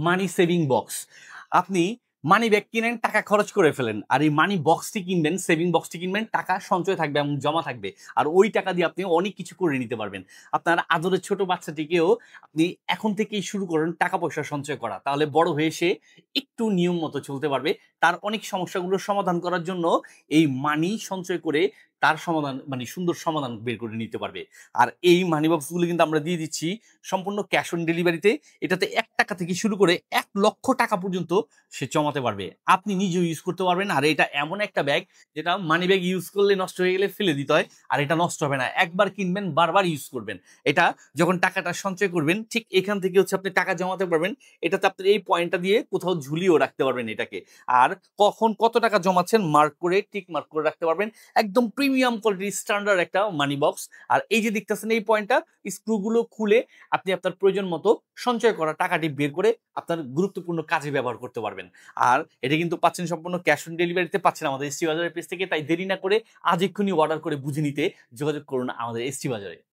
মানি saving box. আপনি money bag কিনেন, টাকা খরচ করে ফেলেন, আর এই মানি বক্সটি কিনবেন, সেভিং বক্সটি কিনবেন, টাকা সঞ্চয় থাকবে এবং জমা থাকবে। আর ওই টাকা দিয়ে আপনি অনেক কিছু করে নিতে পারবেন। আপনার আদরের ছোট বাচ্চাটিকেও আপনি এখন থেকেই শুরু করেন টাকা পয়সা সঞ্চয় করা, তাহলে বড় হয়ে সে একটু নিয়ম মতো চলতে পারবে। তার অনেক সমস্যাগুলোর সমাধান করার জন্য এই মানি সঞ্চয় করে তার সমাধান, মানে সুন্দর সমাধান বের করে নিতে পারবে। আর এই মানি বক্সগুলো কিন্তু আমরা দিয়ে দিচ্ছি সম্পূর্ণ ক্যাশ অন ডেলিভারিতে। এটাতে ১ টাকা থেকে শুরু করে ১ লক্ষ টাকা পর্যন্ত সে জমাতে পারবে। আপনি নিজেও ইউজ করতে পারবেন। আর এটা এমন একটা ব্যাগ যেটা মানি ব্যাগ ইউজ করলে নষ্ট হয়ে গেলে ফেলে দিতে হয়, আর এটা নষ্ট হবে না। একবার কিনবেন, বারবার ইউজ করবেন। এটা যখন টাকাটা সঞ্চয় করবেন, ঠিক এখান থেকে হচ্ছে আপনি টাকা জমাতে পারবেন। এটাতে আপনি এই পয়েন্টটা দিয়ে কোথাও ঝুলিয়েও রাখতে পারবেন এটাকে। আর কখন কত টাকা জমাচ্ছেন মার্ক করে, টিক মার্ক করে রাখতে পারবেন। একদম প্রিমিয়াম কোয়ালিটির স্ট্যান্ডার্ড একটা মানি বক্স। আর এই যে দেখতেছেন এই পয়েন্টটা, স্ক্রুগুলো খুলে আপনি আপনার প্রয়োজন মতো সঞ্চয় করা টাকাটি বের করে আপনার গুরুত্বপূর্ণ কাজে ব্যবহার করতে পারবেন। আর এটা কিন্তু পাচ্ছেন সম্পূর্ণ ক্যাশ অন ডেলিভারিতে, পাচ্ছেন আমাদের এসটি বাজারের পেজ থেকে। তাই দেরি না করে আজ এক্ষুনি অর্ডার করে বুঝে নিতে যোগাযোগ করুন আমাদের এসটি বাজারে।